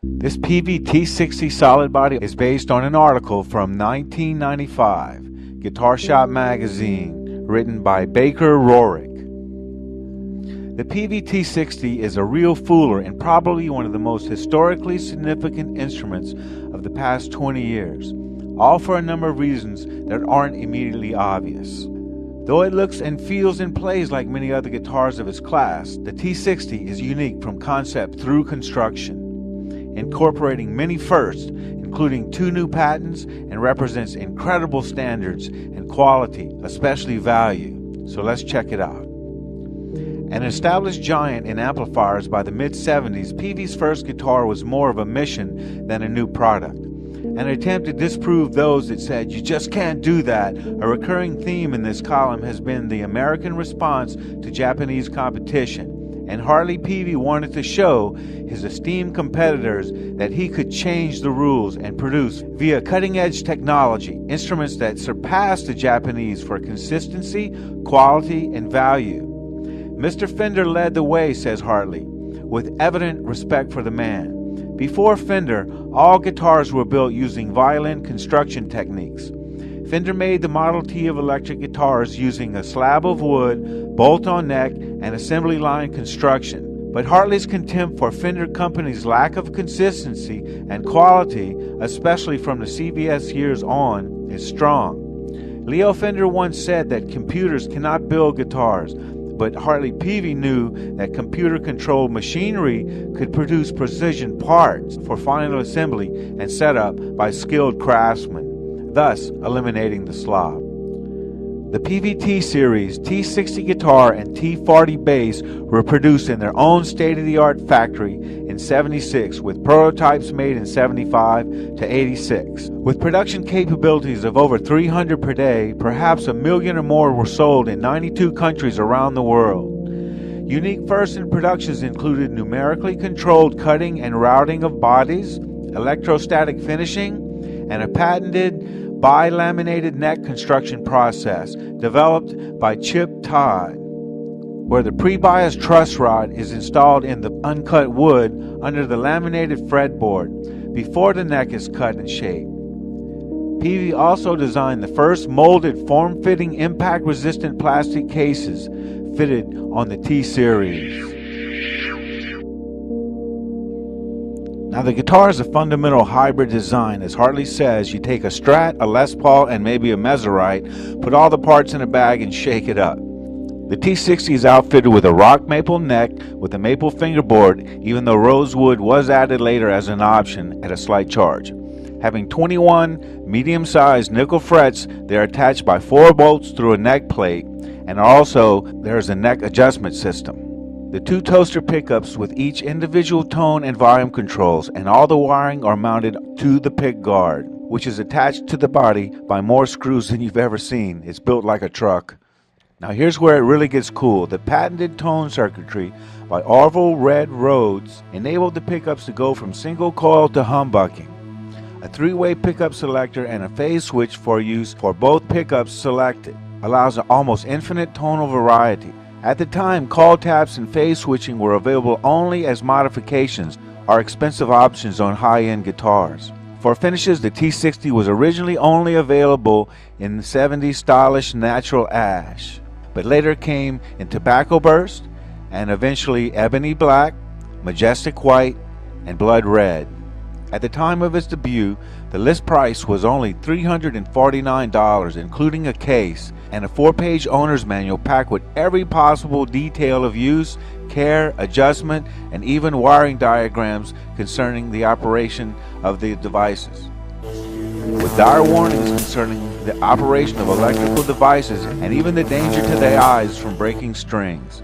This Peavey T60 solid body is based on an article from 1995, Guitar Shop magazine, written by Baker Rorick. The Peavey T60 is a real fooler and probably one of the most historically significant instruments of the past 20 years, all for a number of reasons that aren't immediately obvious. Though it looks and feels and plays like many other guitars of its class, the T60 is unique from concept through construction, incorporating many firsts, including 2 new patents, and represents incredible standards and quality, especially value. So let's check it out. An established giant in amplifiers by the mid-70s, Peavey's first guitar was more of a mission than a new product, an attempt to disprove those that said, "You just can't do that." A recurring theme in this column has been the American response to Japanese competition, and Hartley Peavey wanted to show his esteemed competitors that he could change the rules and produce, via cutting-edge technology, instruments that surpassed the Japanese for consistency, quality, and value. Mr. Fender led the way, says Hartley, with evident respect for the man. Before Fender, all guitars were built using violin construction techniques. Fender made the Model T of electric guitars using a slab of wood, bolt-on neck, and assembly line construction. But Hartley's contempt for Fender Company's lack of consistency and quality, especially from the CVS years on, is strong. Leo Fender once said that computers cannot build guitars, but Hartley Peavey knew that computer-controlled machinery could produce precision parts for final assembly and setup by skilled craftsmen, thus eliminating the slop. The Peavey T series, T60 guitar and T40 bass were produced in their own state-of-the-art factory in '76, with prototypes made in '75 to '86. With production capabilities of over 300 per day, perhaps 1 million or more were sold in 92 countries around the world. Unique firsts in productions included numerically controlled cutting and routing of bodies, electrostatic finishing, and a patented bi-laminated neck construction process developed by Chip Todd, where the pre-biased truss rod is installed in the uncut wood under the laminated fretboard before the neck is cut and shaped. Peavey also designed the first molded form-fitting impact-resistant plastic cases fitted on the T-Series. Now, the guitar is a fundamental hybrid design. As Hartley says, you take a Strat, a Les Paul, and maybe a Meserite, put all the parts in a bag and shake it up. The T60 is outfitted with a rock maple neck with a maple fingerboard, even though rosewood was added later as an option at a slight charge. Having 21 medium-sized nickel frets, they are attached by 4 bolts through a neck plate, and also there is a neck adjustment system. The 2 toaster pickups with each individual tone and volume controls, and all the wiring are mounted to the pick guard, which is attached to the body by more screws than you've ever seen. It's built like a truck. Now here's where it really gets cool. The patented tone circuitry by Orville Red Rhodes enabled the pickups to go from single coil to humbucking. A 3-way pickup selector and a phase switch for use for both pickups selected allows an almost infinite tonal variety. At the time, call taps and phase switching were available only as modifications or expensive options on high-end guitars. For finishes, the T60 was originally only available in the '70s stylish natural ash, but later came in tobacco burst and eventually ebony black, majestic white, and blood red. At the time of its debut, the list price was only $349, including a case and a 4-page owner's manual packed with every possible detail of use, care, adjustment, and even wiring diagrams concerning the operation of the devices, with dire warnings concerning the operation of electrical devices and even the danger to the eyes from breaking strings.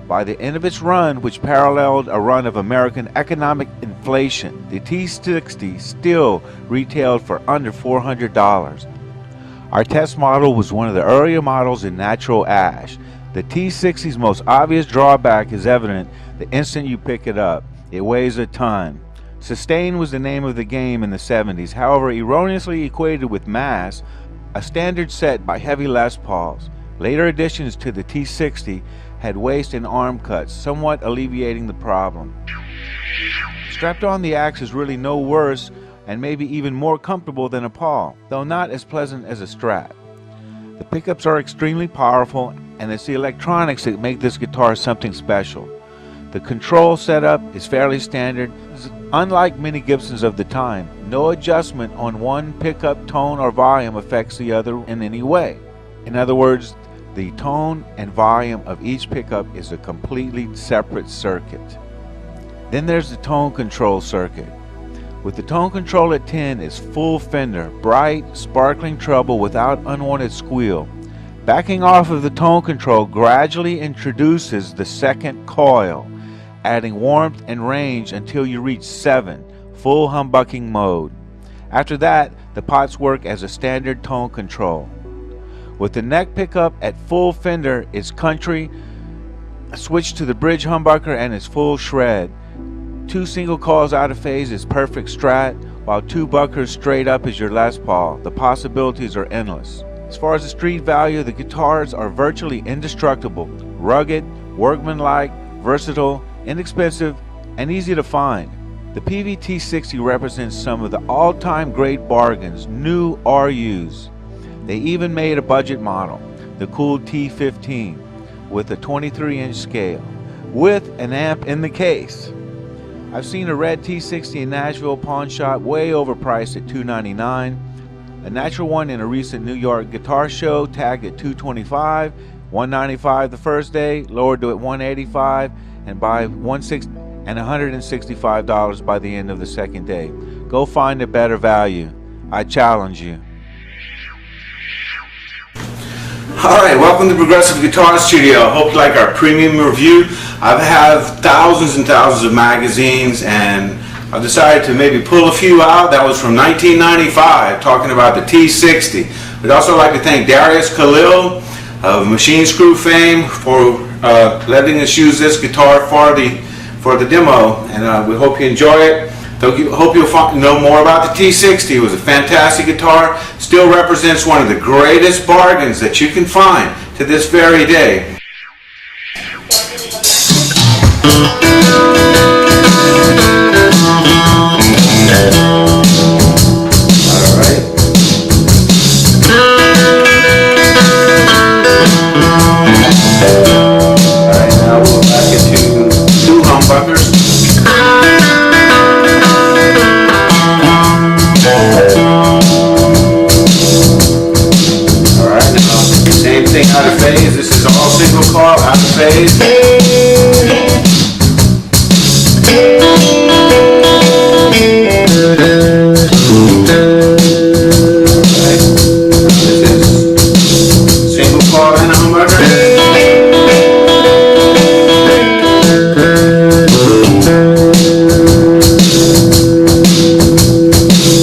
By the end of its run, which paralleled a run of American economic inflation, the T60 still retailed for under $400. Our test model was one of the earlier models in natural ash. The T60's most obvious drawback is evident the instant you pick it up. It weighs a ton. Sustain was the name of the game in the '70s, however erroneously equated with mass, a standard set by heavy Les Pauls. Later additions to the T60 had waist and arm cuts, somewhat alleviating the problem. Strapped on, the axe is really no worse and maybe even more comfortable than a paw, though not as pleasant as a Strat. The pickups are extremely powerful, and it's the electronics that make this guitar something special. The control setup is fairly standard. Unlike many Gibsons of the time, no adjustment on one pickup tone or volume affects the other in any way. In other words, the tone and volume of each pickup is a completely separate circuit. Then there's the tone control circuit. With the tone control at 10, it's full fender, bright, sparkling treble without unwanted squeal. Backing off of the tone control gradually introduces the second coil, adding warmth and range until you reach 7, full humbucking mode. After that, the pots work as a standard tone control. With the neck pickup at full fender, it's country. Switch to the bridge humbucker and it's full shred. 2 single coils out of phase is perfect Strat, while 2 buckers straight up is your Les Paul. The possibilities are endless. As far as the street value, the guitars are virtually indestructible, rugged, workmanlike, versatile, inexpensive, and easy to find. The Peavey T60 represents some of the all-time great bargains, new or used. They even made a budget model, the cool T15, with a 23-inch scale, with an amp in the case. I've seen a red T60 in Nashville pawn shop way overpriced at $299, a natural one in a recent New York guitar show tagged at $225, $195 the first day, lowered to at $185, and by $165 by the end of the second day. Go find a better value. I challenge you. Alright, welcome to Progressive Guitar Studio. Hope you like our premium review. I have thousands and thousands of magazines, and I've decided to maybe pull a few out. That was from 1995, talking about the T60. We'd also like to thank Darius Khalil of Machine Screw fame for letting us use this guitar for the demo, and we hope you enjoy it. Hope you'll know more about the T60. It was a fantastic guitar. Still represents one of the greatest bargains that you can find to this very day. Alright. Alright, now we'll back into 2 humbuckers. Out of phase. This is all single coil out of phase. Right. This is single coil and a humbucker.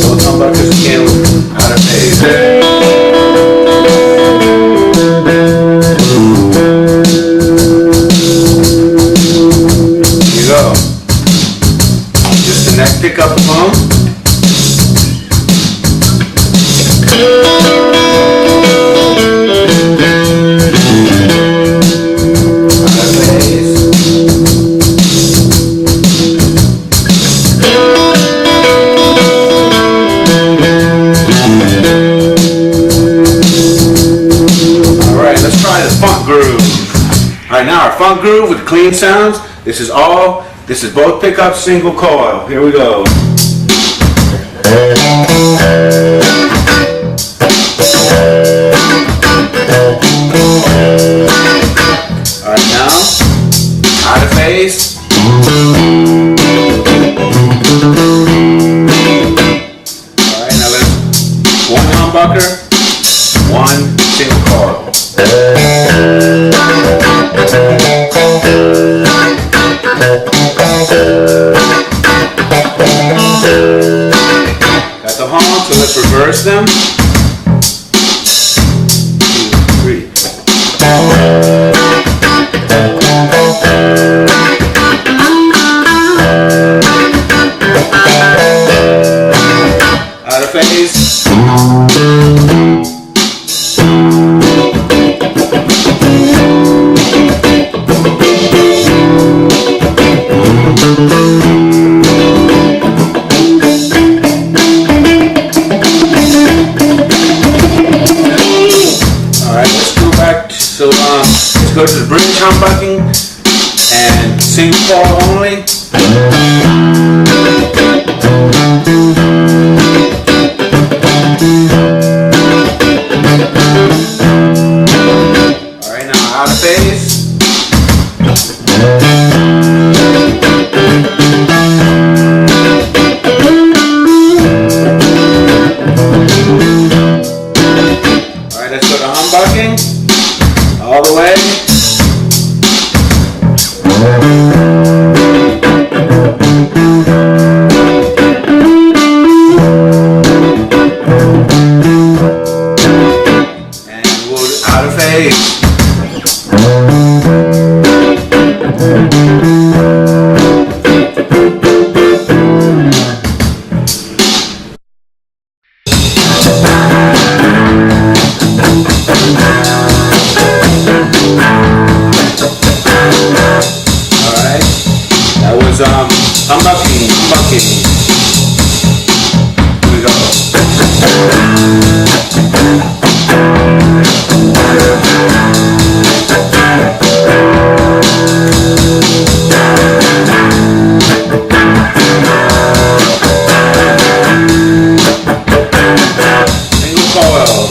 Both humbuckers again out of phase. Pick up the phone. Out of phase. Alright, let's try the funk groove. Alright, now our funk groove with clean sounds. This is both pickups, single coil. Here we go. Alright, now, out of phase. Alright, now let's 1 humbucker, 1 single coil. Got the hum, so let's reverse them. 2, 3. Out of phase. funky. Here we go. Single coil.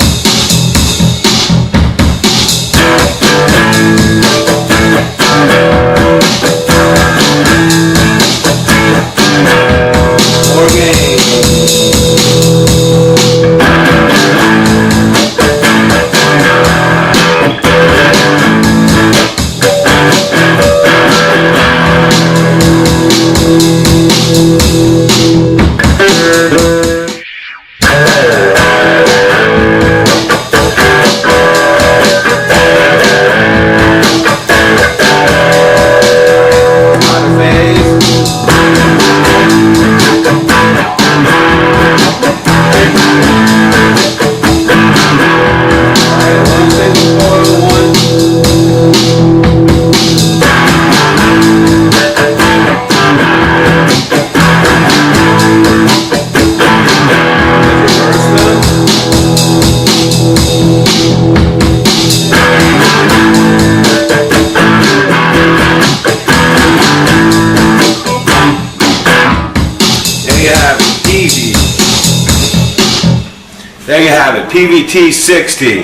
There you have it, Peavey T 60.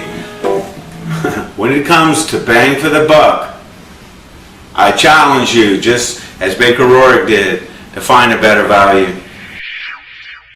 When it comes to bang for the buck, I challenge you, just as Baker Rorick did, to find a better value.